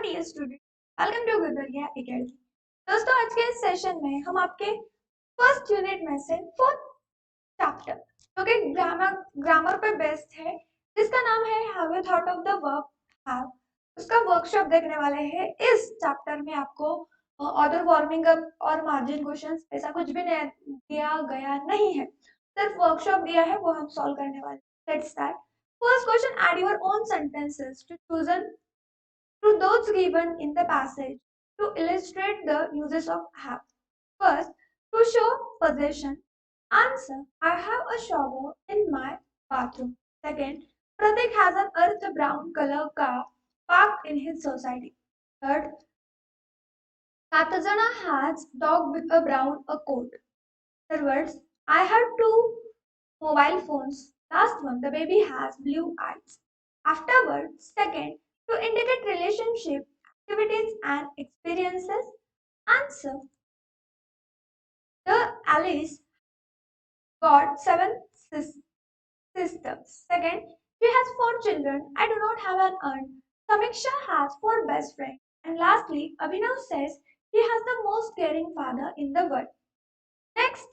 Dear student, welcome to Guruvarya academy. दोस्तों, आज के इस सेशन में हम आपके फर्स्ट यूनिट में से फोर्थ चैप्टर जो कि ग्रामर ग्रामर पे बेस्ड है, जिसका नाम है have you thought of the verb have, उसका वर्कशॉप देखने वाले हैं। इस चैप्टर में आपको ऑर्डर वार्मिंग अप और मार्जिन क्वेश्चंस ऐसा कुछ भी नहीं दिया गया नहीं है, सिर्फ वर्कशॉप दिया है, वो हम सॉल्व करने वाले हैं। Let's start. First question, add your own sentences to chosen to those given in the passage to illustrate the uses of have. First, to show possession. Answer: I have a shower in my bathroom. Second, Pratik has an earth brown color car parked in his society. Third, Katazana has dog with a brown a coat. Third words, I have two mobile phones. Last one, the baby has blue eyes. Afterwards, second, to indicate relationship, activities and experiences. Answer: the Alice got seven sisters. Second, she has four children. I do not have an aunt. Samiksha has four best friends. And lastly, Abhinav says he has the most caring father in the world. Next,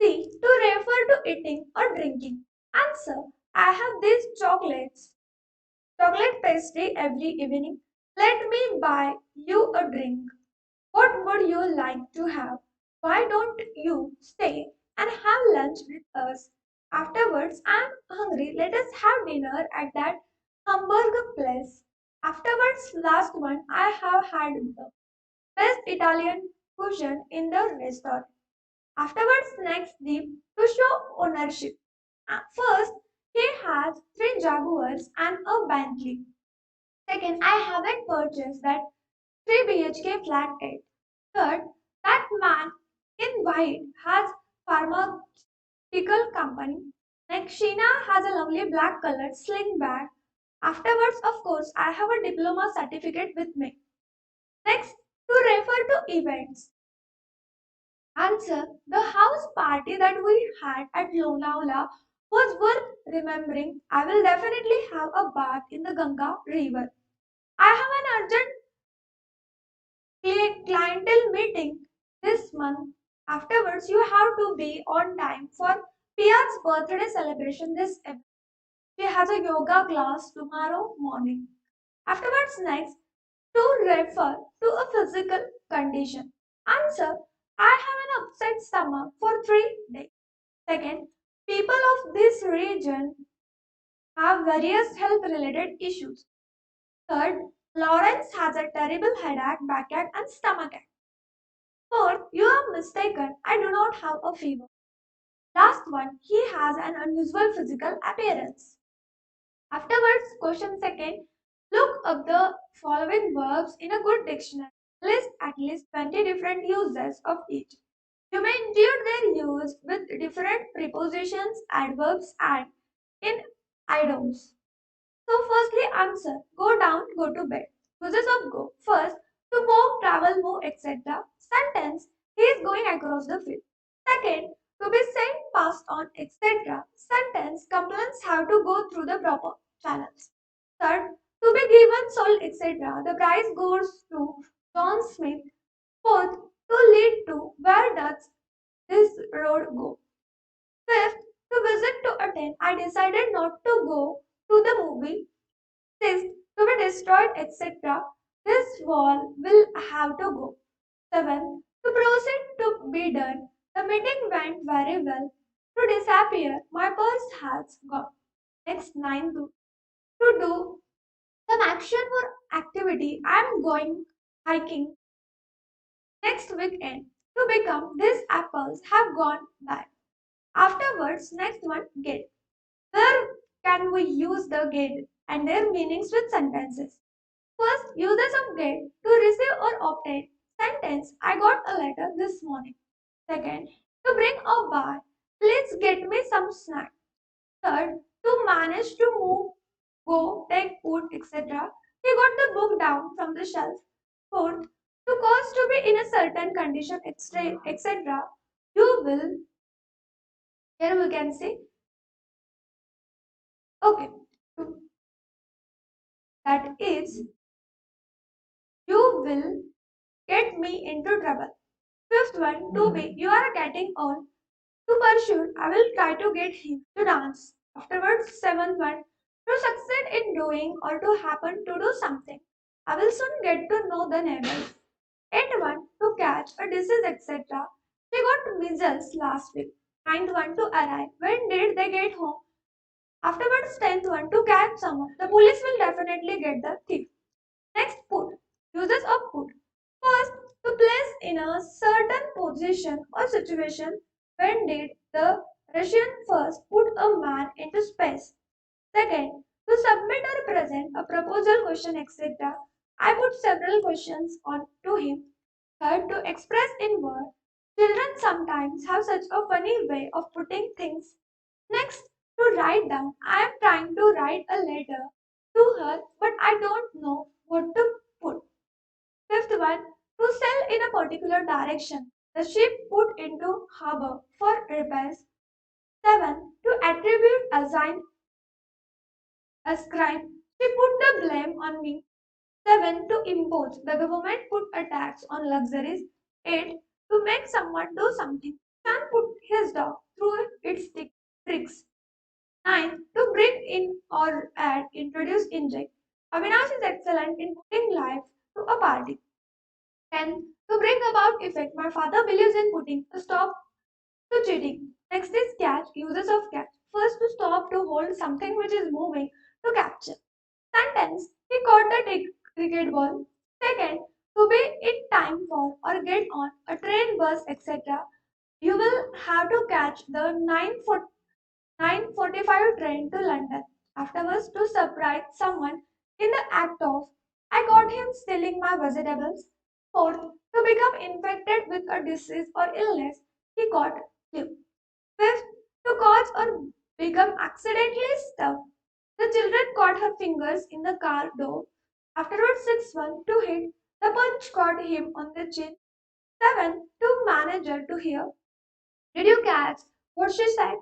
C. To refer to eating or drinking. Answer: I have these chocolate pastry every evening. Let me buy you a drink. What would you like to have? Why don't you stay and have lunch with us? Afterwards, I'm hungry. Let us have dinner at that hamburger place. Afterwards, last one, I have had the best Italian cuisine in the restaurant. Afterwards, next the to show ownership. First, he has three Jaguars and a Bentley. Second, I haven't purchased that 3 BHK flat 8. Third, that man in white has pharmaceutical company. Next, Sheena has a lovely black colored sling bag. Afterwards, of course, I have a diploma certificate with me. Next, to refer to events. Answer: the house party that we had at Lonavala was worth remembering. I will definitely have a bath in the Ganga river. I have an urgent clientele meeting this month. Afterwards, you have to be on time for Pia's birthday celebration this evening. She has a yoga class tomorrow morning. Afterwards, next, to refer to a physical condition. Answer: I have an upset stomach for 3 days. Second, people of this region have various health related issues. Third, Lawrence has a terrible headache, backache, and stomachache. Fourth, you are mistaken. I do not have a fever. Last one, he has an unusual physical appearance. Afterwards, question second, look up the following verbs in a good dictionary. List at least 20 different uses of each. You may include their use with different prepositions, adverbs, and in idioms. So, firstly, answer: go down, go to bed. Uses of go. First, to walk, travel, move, etc. Sentence: he is going across the field. Second, to be sent, passed on, etc. Sentence: complaints have to go through the proper channels. Third, to be given, sold, etc. The price goes to John Smith. Fourth, to lead to, where does this road go? Fifth, to visit, to attend. I decided not to go to the movie. Sixth, to be destroyed, etc. This wall will have to go. Seventh, to proceed, to be done. The meeting went very well. To disappear, my purse has gone. Next, ninth, to do some action or activity. I am going hiking next weekend. To become, these apples have gone bad. Afterwards, next one, get. Where can we use the get and their meanings with sentences? First, uses of get to receive or obtain. Sentence: I got a letter this morning. Second, to bring or buy. Please get me some snack. Third, to manage to move, go, take food, etc. He got the book down from the shelf. Fourth, to cause to be in a certain condition, etc. You will, here we can say, okay, that is will get me into trouble. Fifth one, to be, you are getting on. To pursue, I will try to get him to dance. Afterwards, seventh one, to succeed in doing or to happen to do something. I will soon get to know the neighbors. Eighth one, to catch a disease, etc. She got measles last week. Ninth one, to arrive. When did they get home? Afterwards, tenth one, to catch someone. The police will definitely get the thief. Next, put. Uses of put. First, to place in a certain position or situation. When did the Russian first put a man into space? Second, to submit or present a proposal, question, etc. I put several questions on to him. Third, to express in words. Children sometimes have such a funny way of putting things. Next, to write down. I am trying to write a letter to her, but I don't know what to put. Fifth one, to sail in a particular direction. The ship put into harbor for repairs. 7. To attribute, assign, ascribe. She put the blame on me. 7. To impose. The government put a tax on luxuries. 8. To make someone do something. Chan put his dog through its tricks. 9. To bring in or add, introduce, inject. Avinash is excellent in putting life to a party. 10. To bring about effect, my father believes in putting a stop to cheating. Next is catch, uses of catch. First, to stop, to hold something which is moving, to capture. Sentence, he caught the cricket ball. Second, to be in time for or get on a train, bus, etc. You will have to catch the 9:45 train to London. Afterwards, to surprise someone in the act of, I caught him stealing my vegetables. Fourth, to become infected with a disease or illness, he caught flu. Fifth, to cause or become accidentally stuck. The children caught her fingers in the car door. Afterwards, sixth one, to hit. The punch caught him on the chin. Seven, to manager to hear. Did you catch what she said?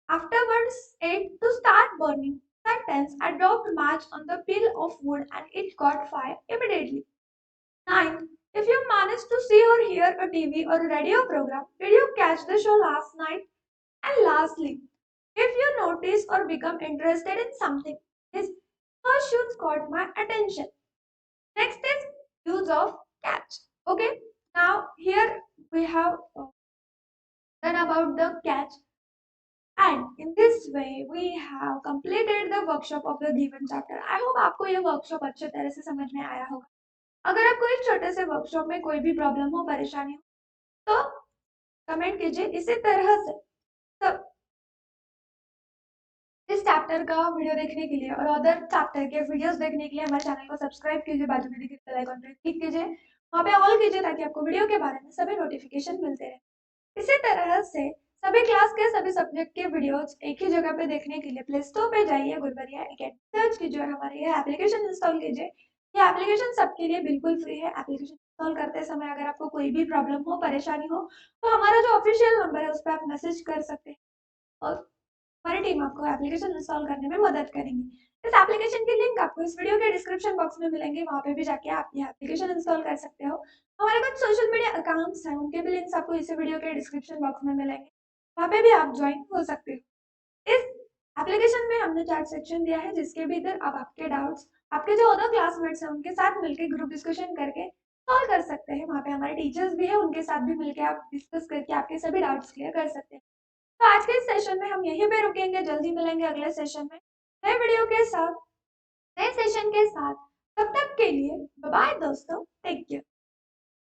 Afterwards, 8. To start burning. Sentence, I dropped match on the pile of wood and it caught fire immediately. 9. If you managed to see or hear a TV or a radio program, did you catch the show last night? And lastly, if you notice or become interested in something, this her shoes caught my attention. Next is use of catch. Okay, now here we have done about the catch. And in this way, we have completed the workshop of the given chapter. I hope आपको ये workshop अच्छे तरह से समझ में आया होगा. अगर आपको इस छोटे से workshop में कोई भी problem हो, परेशानी हो, तो कमेंट कीजिए. इसी तरह से तो इस चैप्टर का वीडियो देखने के लिए और अदर चैप्टर के वीडियोस देखने के लिए हमारे चैनल को सब्सक्राइब कीजिए, बाजू में दिखे बेल आइकन पर क्लिक कीजिए, वहाँ पे ऑल कीजिए ताकि आपको वीडियो के बारे में सभी नोटिफिकेशन मिलते रहे. इसी तरह से सभी क्लास के सभी सब्जेक्ट के वीडियोस एक ही जगह पे देखने के लिए प्ले स्टोर पे जाइए, गुरुवरिया एकेडमी सर्च कीजिए और हमारे ये एप्लीकेशन इंस्टॉल कीजिए. ये एप्लीकेशन सबके लिए बिल्कुल फ्री है. एप्लीकेशन इंस्टॉल करते समय अगर आपको कोई भी प्रॉब्लम हो, परेशानी हो, तो हमारा जो ऑफिशियल नंबर है उस पर आप मैसेज कर सकते हैं और हमारी टीम आपको एप्लीकेशन इंस्टॉल करने में मदद करेंगे. इस एप्लीकेशन की लिंक आपको इस वीडियो के डिस्क्रिप्शन बॉक्स में मिलेंगे, वहां पे भी जाके आप ये एप्लीकेशन इंस्टॉल कर सकते हो. हमारे कुछ सोशल मीडिया अकाउंट्स हैं, उनके भी लिंक्स आपको इस वीडियो के डिस्क्रिप्शन बॉक्स में मिलेंगे, वहां पे भी आप ज्वाइन हो सकते हो. इस एप्लीकेशन में हमने चैट सेक्शन दिया है जिसके भीतर आप आपके डाउट्स आपके जो अदर क्लासमेट्स हैं उनके साथ मिलकर ग्रुप डिस्कशन करके सॉल्व कर सकते हैं. वहाँ पे हमारे टीचर्स भी हैं, उनके साथ भी मिलकर आप डिस्कस करके आपके सभी डाउट्स क्लियर कर सकते हैं. तो आज के इस सेशन में हम यहीं पे रुकेंगे, जल्दी मिलेंगे अगले सेशन में नए वीडियो के साथ, नए सेशन के साथ. तब तक के लिए बाय बाय दोस्तों, टेक केयर.